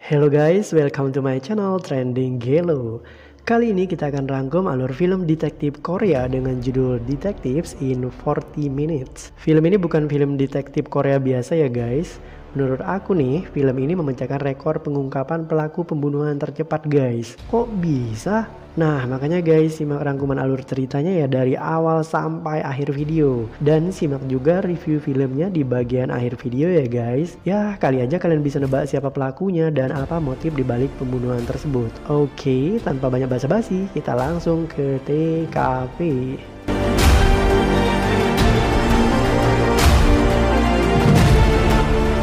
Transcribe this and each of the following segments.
Hello guys, welcome to my channel Trending Gelo. Kali ini kita akan rangkum alur film detektif Korea dengan judul Detectives in 40 Minutes. Film ini bukan film detektif Korea biasa ya guys. Menurut aku nih, film ini memecahkan rekor pengungkapan pelaku pembunuhan tercepat guys. Kok bisa? Nah makanya guys, simak rangkuman alur ceritanya ya dari awal sampai akhir video. Dan simak juga review filmnya di bagian akhir video ya guys. Ya kali aja kalian bisa nebak siapa pelakunya dan apa motif dibalik pembunuhan tersebut. Oke, tanpa banyak basa-basi, kita langsung ke TKP.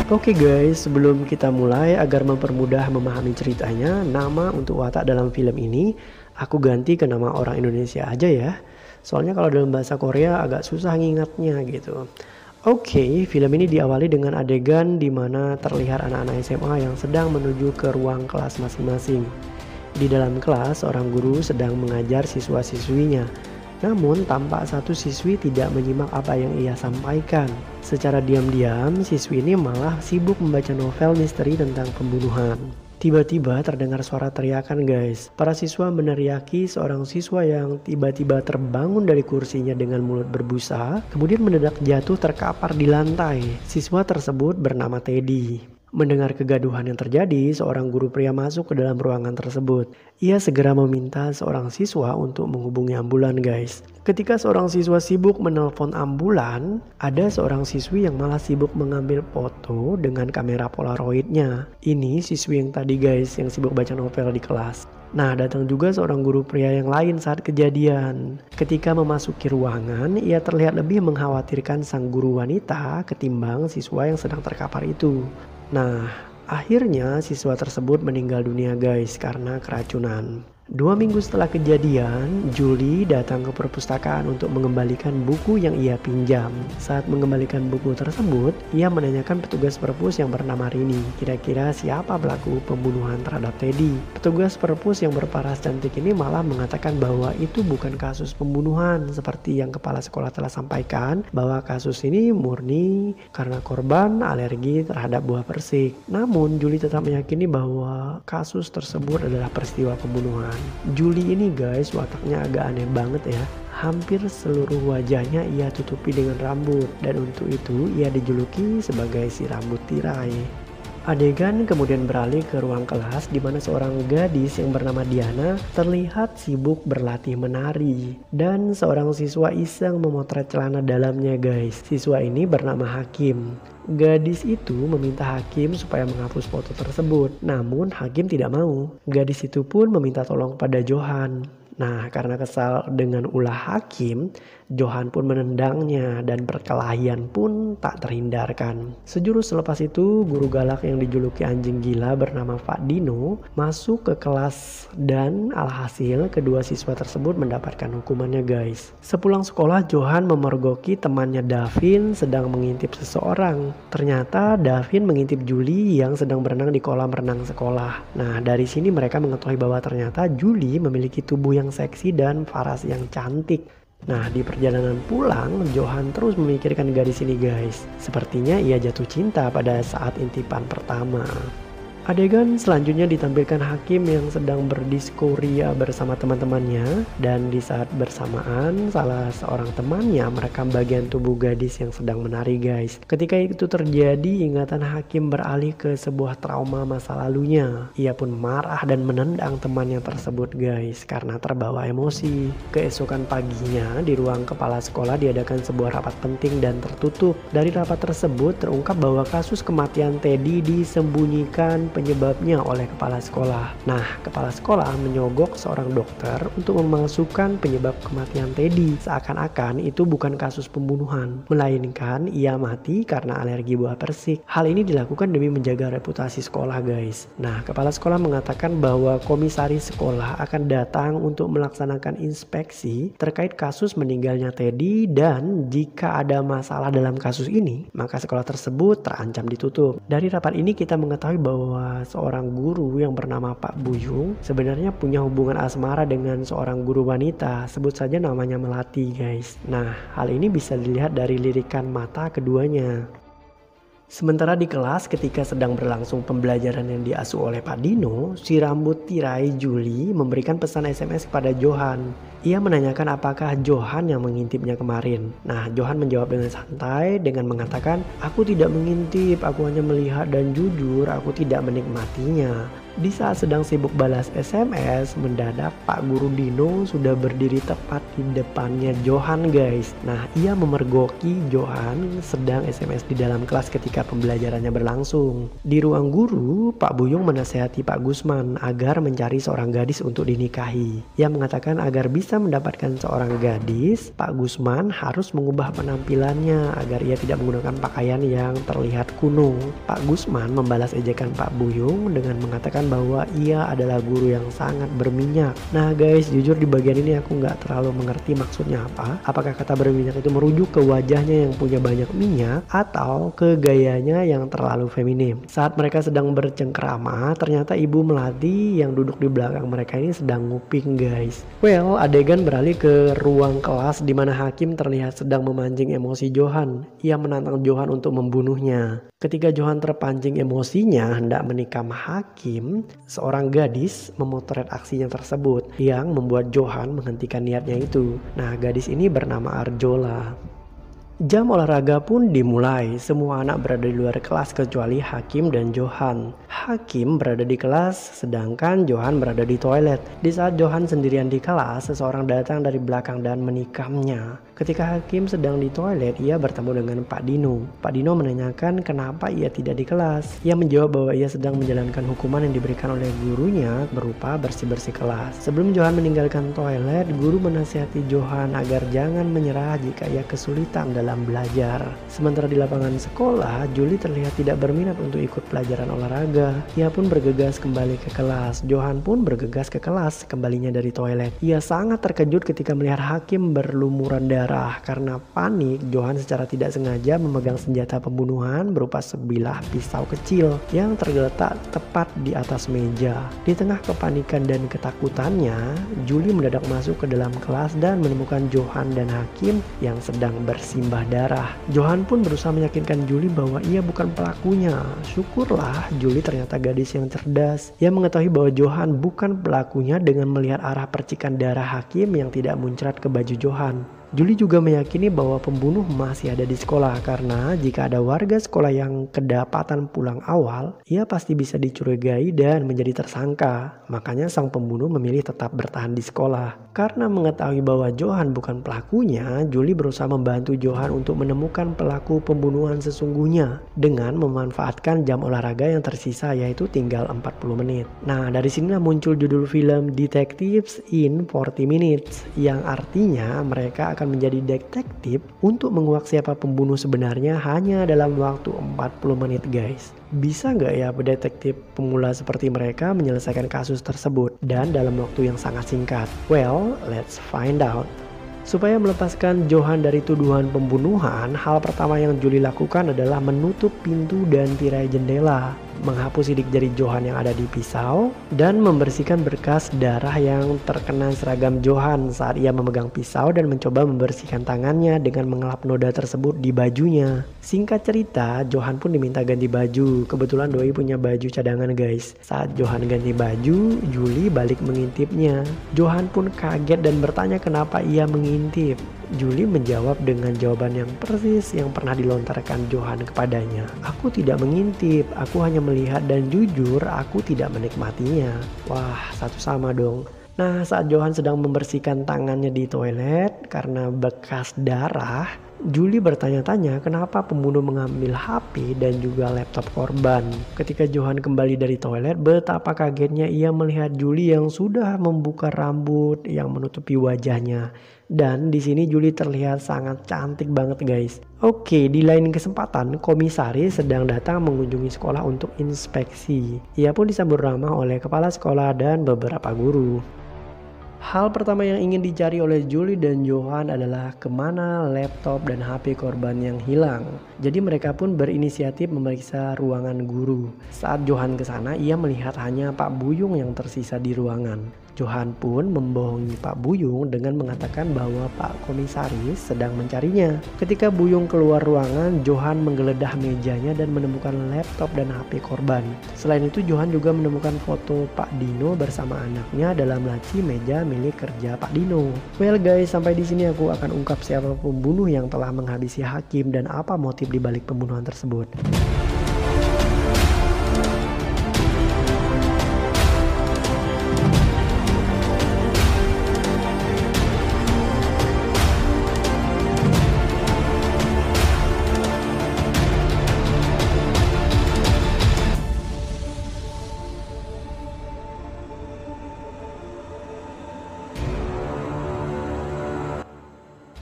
Oke guys, sebelum kita mulai, agar mempermudah memahami ceritanya, nama untuk watak dalam film ini aku ganti ke nama orang Indonesia aja ya. Soalnya kalau dalam bahasa Korea agak susah ngingatnya gitu. Oke, film ini diawali dengan adegan di mana terlihat anak-anak SMA yang sedang menuju ke ruang kelas masing-masing. Di dalam kelas, seorang guru sedang mengajar siswa-siswinya. Namun tampak satu siswi tidak menyimak apa yang ia sampaikan. Secara diam-diam, siswi ini malah sibuk membaca novel misteri tentang pembunuhan. Tiba-tiba terdengar suara teriakan guys. Para siswa meneriaki seorang siswa yang tiba-tiba terbangun dari kursinya dengan mulut berbusa, kemudian mendadak jatuh terkapar di lantai. Siswa tersebut bernama Teddy. Mendengar kegaduhan yang terjadi, seorang guru pria masuk ke dalam ruangan tersebut. Ia segera meminta seorang siswa untuk menghubungi ambulan guys. Ketika seorang siswa sibuk menelpon ambulan, ada seorang siswi yang malah sibuk mengambil foto dengan kamera polaroidnya. Ini siswi yang tadi guys, yang sibuk baca novel di kelas. Nah, datang juga seorang guru pria yang lain saat kejadian. Ketika memasuki ruangan, ia terlihat lebih mengkhawatirkan sang guru wanita ketimbang siswa yang sedang terkapar itu. Nah, akhirnya siswa tersebut meninggal dunia guys karena keracunan. 2 minggu setelah kejadian, Julie datang ke perpustakaan untuk mengembalikan buku yang ia pinjam. Saat mengembalikan buku tersebut, ia menanyakan petugas perpus yang bernama Rini, kira-kira siapa pelaku pembunuhan terhadap Teddy. Petugas perpus yang berparas cantik ini malah mengatakan bahwa itu bukan kasus pembunuhan seperti yang kepala sekolah telah sampaikan, bahwa kasus ini murni karena korban alergi terhadap buah persik. Namun, Julie tetap meyakini bahwa kasus tersebut adalah peristiwa pembunuhan. Julie ini guys, wataknya agak aneh banget ya. Hampir seluruh wajahnya ia tutupi dengan rambut, dan untuk itu ia dijuluki sebagai si rambut tirai. Adegan kemudian beralih ke ruang kelas di mana seorang gadis yang bernama Diana terlihat sibuk berlatih menari, dan seorang siswa iseng memotret celana dalamnya guys. Siswa ini bernama Hakim. Gadis itu meminta Hakim supaya menghapus foto tersebut, namun Hakim tidak mau. Gadis itu pun meminta tolong pada Johan. Nah, karena kesal dengan ulah Hakim, Johan pun menendangnya dan perkelahian pun tak terhindarkan. Sejurus selepas itu, guru galak yang dijuluki anjing gila bernama Pak Dino masuk ke kelas dan alhasil kedua siswa tersebut mendapatkan hukumannya guys. Sepulang sekolah, Johan memergoki temannya Davin sedang mengintip seseorang. Ternyata Davin mengintip Julie yang sedang berenang di kolam renang sekolah. Nah, dari sini mereka mengetahui bahwa ternyata Julie memiliki tubuh yang seksi dan paras yang cantik. Nah, di perjalanan pulang, Johan terus memikirkan gadis ini guys. Sepertinya ia jatuh cinta pada saat intipan pertama. Adegan selanjutnya ditampilkan Hakim yang sedang berdiskoria bersama teman-temannya, dan di saat bersamaan salah seorang temannya merekam bagian tubuh gadis yang sedang menari guys. Ketika itu terjadi, ingatan Hakim beralih ke sebuah trauma masa lalunya. Ia pun marah dan menendang temannya tersebut guys karena terbawa emosi. Keesokan paginya di ruang kepala sekolah diadakan sebuah rapat penting dan tertutup. Dari rapat tersebut terungkap bahwa kasus kematian Teddy disembunyikan penyebabnya oleh kepala sekolah. Nah, kepala sekolah menyogok seorang dokter untuk memasukkan penyebab kematian Teddy. Seakan-akan itu bukan kasus pembunuhan, melainkan ia mati karena alergi buah persik. Hal ini dilakukan demi menjaga reputasi sekolah guys. Nah, kepala sekolah mengatakan bahwa komisaris sekolah akan datang untuk melaksanakan inspeksi terkait kasus meninggalnya Teddy, dan jika ada masalah dalam kasus ini, maka sekolah tersebut terancam ditutup. Dari rapat ini kita mengetahui bahwa seorang guru yang bernama Pak Buyung sebenarnya punya hubungan asmara dengan seorang guru wanita, sebut saja namanya Melati guys. Nah, hal ini bisa dilihat dari lirikan mata keduanya. Sementara di kelas ketika sedang berlangsung pembelajaran yang diasuh oleh Pak Dino, si rambut tirai Juli memberikan pesan SMS kepada Johan. Ia menanyakan apakah Johan yang mengintipnya kemarin. Nah, Johan menjawab dengan santai dengan mengatakan, "Aku tidak mengintip, aku hanya melihat dan jujur aku tidak menikmatinya." Di saat sedang sibuk balas SMS, mendadak Pak Guru Dino sudah berdiri tepat di depannya Johan guys. Nah, ia memergoki Johan sedang SMS di dalam kelas ketika pembelajarannya berlangsung. Di ruang guru, Pak Buyung menasihati Pak Gusman agar mencari seorang gadis untuk dinikahi. Ia mengatakan agar bisa mendapatkan seorang gadis, Pak Gusman harus mengubah penampilannya agar ia tidak menggunakan pakaian yang terlihat kuno. Pak Gusman membalas ejekan Pak Buyung dengan mengatakan bahwa ia adalah guru yang sangat berminyak. Nah guys, jujur di bagian ini aku nggak terlalu mengerti maksudnya apa. Apakah kata berminyak itu merujuk ke wajahnya yang punya banyak minyak atau ke gayanya yang terlalu feminim? Saat mereka sedang bercengkrama, ternyata Ibu Melati yang duduk di belakang mereka ini sedang nguping guys. Well, adegan beralih ke ruang kelas di mana Hakim terlihat sedang memancing emosi Johan. Ia menantang Johan untuk membunuhnya. Ketika Johan terpancing emosinya hendak menikam Hakim, seorang gadis memotret aksinya tersebut yang membuat Johan menghentikan niatnya itu. Nah, gadis ini bernama Arjola. Jam olahraga pun dimulai. Semua anak berada di luar kelas kecuali Hakim dan Johan. Hakim berada di kelas sedangkan Johan berada di toilet. Di saat Johan sendirian di kelas, seseorang datang dari belakang dan menikamnya. Ketika Hakim sedang di toilet, ia bertemu dengan Pak Dino. Pak Dino menanyakan kenapa ia tidak di kelas. Ia menjawab bahwa ia sedang menjalankan hukuman yang diberikan oleh gurunya berupa bersih-bersih kelas. Sebelum Johan meninggalkan toilet, guru menasihati Johan agar jangan menyerah jika ia kesulitan dalam belajar. Sementara di lapangan sekolah, Juli terlihat tidak berminat untuk ikut pelajaran olahraga. Ia pun bergegas kembali ke kelas. Johan pun bergegas ke kelas kembalinya dari toilet. Ia sangat terkejut ketika melihat Hakim berlumuran darah. Karena panik, Johan secara tidak sengaja memegang senjata pembunuhan berupa sebilah pisau kecil yang tergeletak tepat di atas meja. Di tengah kepanikan dan ketakutannya, Juli mendadak masuk ke dalam kelas dan menemukan Johan dan Hakim yang sedang bersimbah darah. Johan pun berusaha meyakinkan Juli bahwa ia bukan pelakunya. Syukurlah Juli ternyata gadis yang cerdas. Ia mengetahui bahwa Johan bukan pelakunya dengan melihat arah percikan darah Hakim yang tidak muncrat ke baju Johan. Juli juga meyakini bahwa pembunuh masih ada di sekolah karena jika ada warga sekolah yang kedapatan pulang awal, ia pasti bisa dicurigai dan menjadi tersangka. Makanya sang pembunuh memilih tetap bertahan di sekolah. Karena mengetahui bahwa Johan bukan pelakunya, Juli berusaha membantu Johan untuk menemukan pelaku pembunuhan sesungguhnya dengan memanfaatkan jam olahraga yang tersisa yaitu tinggal 40 menit. Nah, dari sinilah muncul judul film Detectives in 40 Minutes yang artinya mereka akan menjadi detektif untuk menguak siapa pembunuh sebenarnya hanya dalam waktu 40 menit guys. Bisa nggak ya detektif pemula seperti mereka menyelesaikan kasus tersebut dan dalam waktu yang sangat singkat? Well, let's find out. Supaya melepaskan Johan dari tuduhan pembunuhan, hal pertama yang Juli lakukan adalah menutup pintu dan tirai jendela, menghapus sidik jari Johan yang ada di pisau, dan membersihkan berkas darah yang terkena seragam Johan saat ia memegang pisau dan mencoba membersihkan tangannya dengan mengelap noda tersebut di bajunya. Singkat cerita, Johan pun diminta ganti baju. Kebetulan Doi punya baju cadangan guys. Saat Johan ganti baju, Juli balik mengintipnya. Johan pun kaget dan bertanya kenapa ia mengintip. Juli menjawab dengan jawaban yang persis yang pernah dilontarkan Johan kepadanya. Aku tidak mengintip, aku hanya melihat dan jujur aku tidak menikmatinya. Wah, satu sama dong. Nah, saat Johan sedang membersihkan tangannya di toilet karena bekas darah, Juli bertanya-tanya kenapa pembunuh mengambil HP dan juga laptop korban. Ketika Johan kembali dari toilet, betapa kagetnya ia melihat Juli yang sudah membuka rambut yang menutupi wajahnya. Dan di sini Juli terlihat sangat cantik banget guys. Oke, di lain kesempatan komisaris sedang datang mengunjungi sekolah untuk inspeksi. Ia pun disambut ramah oleh kepala sekolah dan beberapa guru. Hal pertama yang ingin dicari oleh Juli dan Johan adalah kemana laptop dan HP korban yang hilang. Jadi mereka pun berinisiatif memeriksa ruangan guru. Saat Johan ke sana, ia melihat hanya Pak Buyung yang tersisa di ruangan. Johan pun membohongi Pak Buyung dengan mengatakan bahwa Pak Komisaris sedang mencarinya. Ketika Buyung keluar ruangan, Johan menggeledah mejanya dan menemukan laptop dan HP korban. Selain itu, Johan juga menemukan foto Pak Dino bersama anaknya dalam laci meja milik kerja Pak Dino. Well guys, sampai di sini aku akan ungkap siapa pembunuh yang telah menghabisi Hakim dan apa motif di balik pembunuhan tersebut.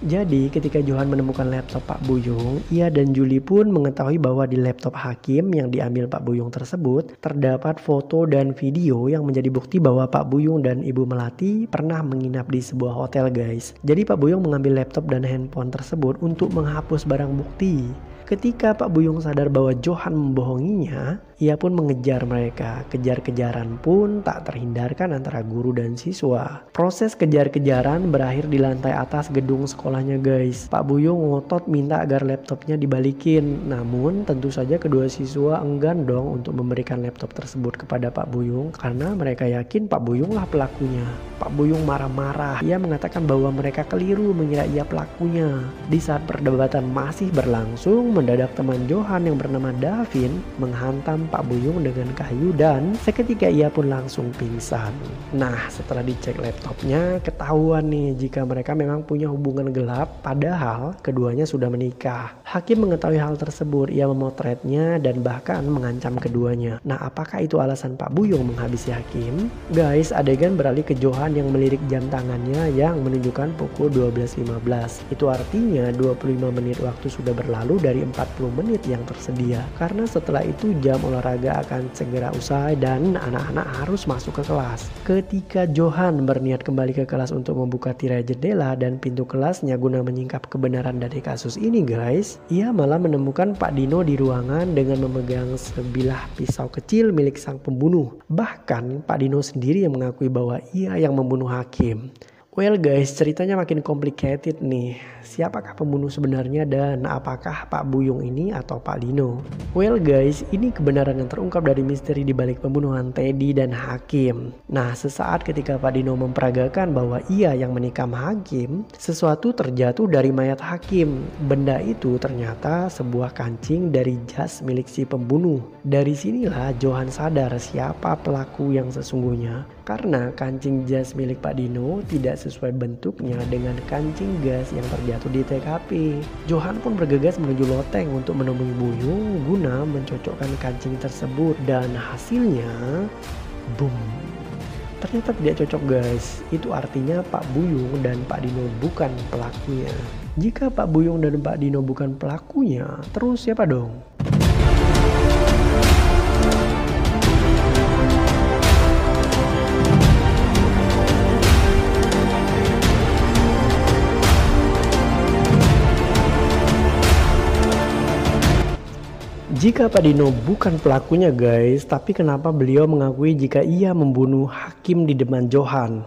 Jadi ketika Johan menemukan laptop Pak Buyung, ia dan Juli pun mengetahui bahwa di laptop Hakim yang diambil Pak Buyung tersebut terdapat foto dan video yang menjadi bukti bahwa Pak Buyung dan Ibu Melati pernah menginap di sebuah hotel guys. Jadi Pak Buyung mengambil laptop dan handphone tersebut untuk menghapus barang bukti. Ketika Pak Buyung sadar bahwa Johan membohonginya, ia pun mengejar mereka. Kejar-kejaran pun tak terhindarkan antara guru dan siswa. Proses kejar-kejaran berakhir di lantai atas gedung sekolahnya guys. Pak Buyung ngotot minta agar laptopnya dibalikin. Namun tentu saja kedua siswa enggan dong untuk memberikan laptop tersebut kepada Pak Buyung karena mereka yakin Pak Buyung lah pelakunya. Pak Buyung marah-marah. Ia mengatakan bahwa mereka keliru mengira ia pelakunya. Di saat perdebatan masih berlangsung, mendadak teman Johan yang bernama Davin menghantam Pak Buyung dengan kayu dan seketika ia pun langsung pingsan. Nah, setelah dicek laptopnya ketahuan nih jika mereka memang punya hubungan gelap padahal keduanya sudah menikah. Hakim mengetahui hal tersebut, ia memotretnya dan bahkan mengancam keduanya. Nah, apakah itu alasan Pak Buyung menghabisi Hakim? Guys, adegan beralih ke Johan yang melirik jam tangannya yang menunjukkan pukul 12.15. Itu artinya 25 menit waktu sudah berlalu dari 40 menit yang tersedia. Karena setelah itu jam olahraga akan segera usai dan anak-anak harus masuk ke kelas. Ketika Johan berniat kembali ke kelas untuk membuka tirai jendela dan pintu kelasnya guna menyingkap kebenaran dari kasus ini guys, ia malah menemukan Pak Dino di ruangan dengan memegang sebilah pisau kecil milik sang pembunuh. Bahkan Pak Dino sendiri yang mengakui bahwa ia yang membunuh Hakim. Well guys, ceritanya makin complicated nih. Siapakah pembunuh sebenarnya dan apakah Pak Buyung ini atau Pak Dino? Well guys, ini kebenaran yang terungkap dari misteri di balik pembunuhan Teddy dan Hakim. Nah, sesaat ketika Pak Dino memperagakan bahwa ia yang menikam Hakim, sesuatu terjatuh dari mayat Hakim. Benda itu ternyata sebuah kancing dari jas milik si pembunuh. Dari sinilah Johan sadar siapa pelaku yang sesungguhnya. Karena kancing jas milik Pak Dino tidak sesuai bentuknya dengan kancing gas yang terjatuh di TKP. Johan pun bergegas menuju loteng untuk menemui Buyung guna mencocokkan kancing tersebut dan hasilnya boom. Ternyata tidak cocok guys. Itu artinya Pak Buyung dan Pak Dino bukan pelakunya. Jika Pak Buyung dan Pak Dino bukan pelakunya, terus siapa dong? Jika Pak Dino bukan pelakunya guys, tapi kenapa beliau mengakui jika ia membunuh Hakim di depan Johan?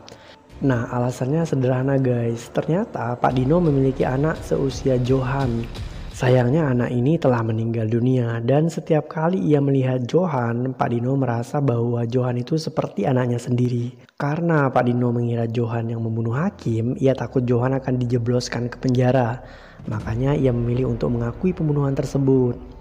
Nah, alasannya sederhana guys. Ternyata Pak Dino memiliki anak seusia Johan. Sayangnya anak ini telah meninggal dunia dan setiap kali ia melihat Johan, Pak Dino merasa bahwa Johan itu seperti anaknya sendiri. Karena Pak Dino mengira Johan yang membunuh Hakim, ia takut Johan akan dijebloskan ke penjara. Makanya ia memilih untuk mengakui pembunuhan tersebut.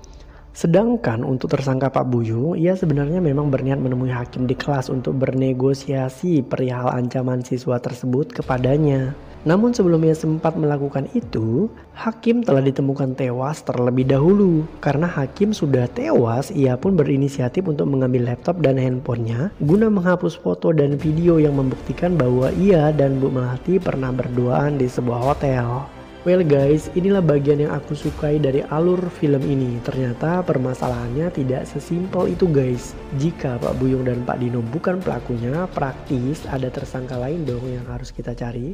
Sedangkan untuk tersangka Pak Buyung, ia sebenarnya memang berniat menemui Hakim di kelas untuk bernegosiasi perihal ancaman siswa tersebut kepadanya. Namun sebelum ia sempat melakukan itu, Hakim telah ditemukan tewas terlebih dahulu. Karena Hakim sudah tewas, ia pun berinisiatif untuk mengambil laptop dan handphonenya guna menghapus foto dan video yang membuktikan bahwa ia dan Bu Melati pernah berduaan di sebuah hotel. Well guys, inilah bagian yang aku sukai dari alur film ini. Ternyata permasalahannya tidak sesimpel itu guys. Jika Pak Buyung dan Pak Dino bukan pelakunya, praktis ada tersangka lain dong yang harus kita cari.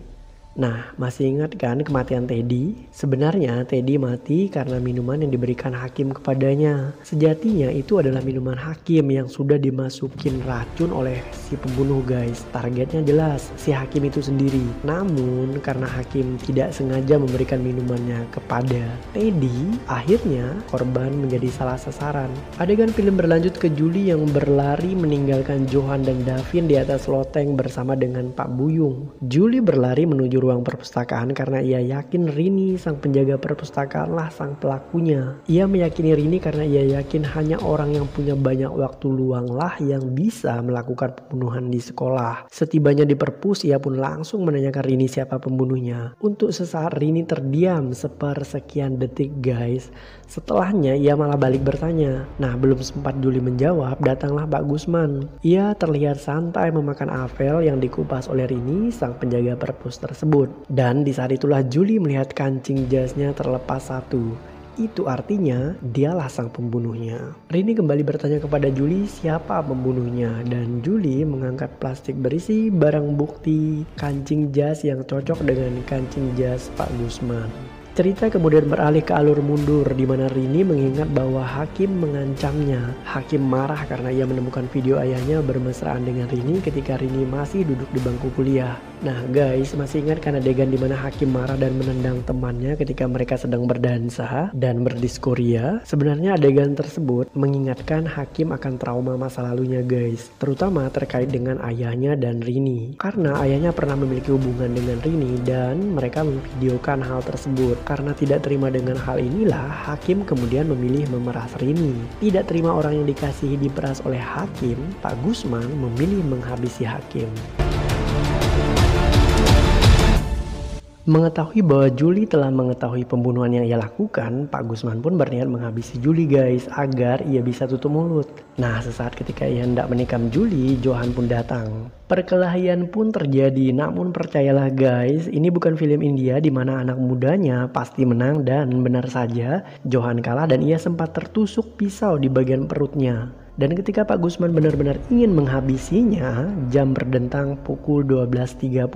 Nah, masih ingat kan kematian Teddy? Sebenarnya Teddy mati karena minuman yang diberikan Hakim kepadanya. Sejatinya itu adalah minuman Hakim yang sudah dimasukin racun oleh si pembunuh guys. Targetnya jelas, si Hakim itu sendiri. Namun karena Hakim tidak sengaja memberikan minumannya kepada Teddy, akhirnya korban menjadi salah sasaran. Adegan film berlanjut ke Julie yang berlari meninggalkan Johan dan Davin di atas loteng bersama dengan Pak Buyung. Julie berlari menuju ruang perpustakaan karena ia yakin Rini sang penjaga perpustakaan lah sang pelakunya. Ia meyakini Rini karena ia yakin hanya orang yang punya banyak waktu luang lah yang bisa melakukan pembunuhan di sekolah. Setibanya di perpus, ia pun langsung menanyakan Rini siapa pembunuhnya. Untuk sesaat Rini terdiam sepersekian detik guys. Setelahnya ia malah balik bertanya. Nah, belum sempat Julie menjawab, datanglah Pak Gusman. Ia terlihat santai memakan apel yang dikupas oleh Rini sang penjaga perpus tersebut. Dan di saat itulah Julie melihat kancing jasnya terlepas satu. Itu artinya dialah sang pembunuhnya. Rini kembali bertanya kepada Julie siapa pembunuhnya, dan Julie mengangkat plastik berisi barang bukti kancing jas yang cocok dengan kancing jas Pak Gusman. Cerita kemudian beralih ke alur mundur di mana Rini mengingat bahwa Hakim mengancamnya. Hakim marah karena ia menemukan video ayahnya bermesraan dengan Rini ketika Rini masih duduk di bangku kuliah. Nah guys, masih ingat kan adegan di mana Hakim marah dan menendang temannya ketika mereka sedang berdansa dan berdiskoria? Sebenarnya adegan tersebut mengingatkan Hakim akan trauma masa lalunya guys, terutama terkait dengan ayahnya dan Rini. Karena ayahnya pernah memiliki hubungan dengan Rini dan mereka memvideokan hal tersebut. Karena tidak terima dengan hal inilah, Hakim kemudian memilih memeras Rini. Tidak terima orang yang dikasihi diperas oleh Hakim, Pak Gusman memilih menghabisi Hakim. Mengetahui bahwa Julie telah mengetahui pembunuhan yang ia lakukan, Pak Gusman pun berniat menghabisi Julie guys, agar ia bisa tutup mulut. Nah, sesaat ketika ia hendak menikam Julie, Johan pun datang. Perkelahian pun terjadi, namun percayalah guys, ini bukan film India di mana anak mudanya pasti menang, dan benar saja Johan kalah dan ia sempat tertusuk pisau di bagian perutnya. Dan ketika Pak Gusman benar-benar ingin menghabisinya, jam berdentang pukul 12.30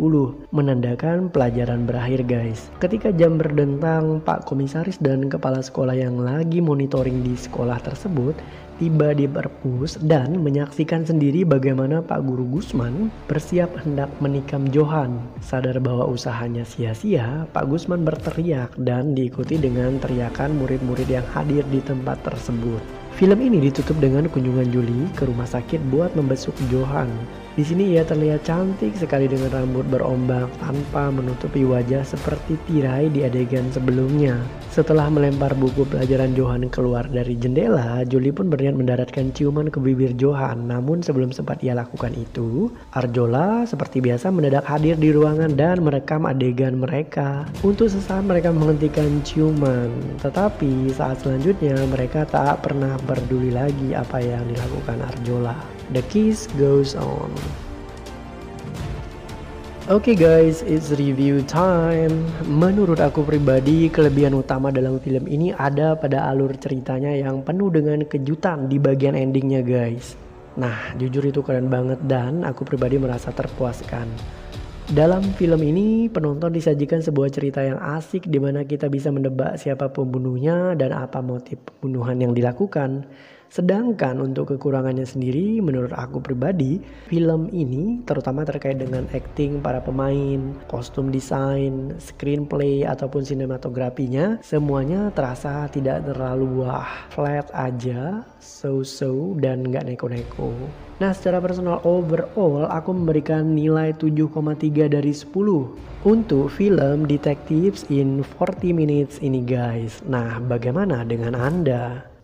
menandakan pelajaran berakhir guys. Ketika jam berdentang, Pak Komisaris dan kepala sekolah yang lagi monitoring di sekolah tersebut tiba di perpus dan menyaksikan sendiri bagaimana Pak Guru Gusman bersiap hendak menikam Johan. Sadar bahwa usahanya sia-sia, Pak Gusman berteriak dan diikuti dengan teriakan murid-murid yang hadir di tempat tersebut. Film ini ditutup dengan kunjungan Julie ke rumah sakit buat membesuk Johan. Di sini ia terlihat cantik sekali dengan rambut berombak tanpa menutupi wajah seperti tirai di adegan sebelumnya. Setelah melempar buku pelajaran Johan keluar dari jendela, Julie pun berniat mendaratkan ciuman ke bibir Johan. Namun sebelum sempat ia lakukan itu, Arjola seperti biasa mendadak hadir di ruangan dan merekam adegan mereka. Untuk sesaat mereka menghentikan ciuman, tetapi saat selanjutnya mereka tak pernah peduli lagi apa yang dilakukan Arjola. The kiss goes on. Oke guys, it's review time. Menurut aku pribadi, kelebihan utama dalam film ini ada pada alur ceritanya yang penuh dengan kejutan di bagian endingnya guys. Nah, jujur itu keren banget dan aku pribadi merasa terpuaskan. Dalam film ini, penonton disajikan sebuah cerita yang asik di mana kita bisa menebak siapa pembunuhnya dan apa motif pembunuhan yang dilakukan. Sedangkan untuk kekurangannya sendiri, menurut aku pribadi, film ini terutama terkait dengan acting para pemain, kostum desain, screenplay ataupun sinematografinya, semuanya terasa tidak terlalu wah, flat aja, so-so dan nggak neko-neko. Nah, secara personal overall aku memberikan nilai 7,3 dari 10 untuk film Detectives in 40 Minutes ini guys. Nah, bagaimana dengan Anda?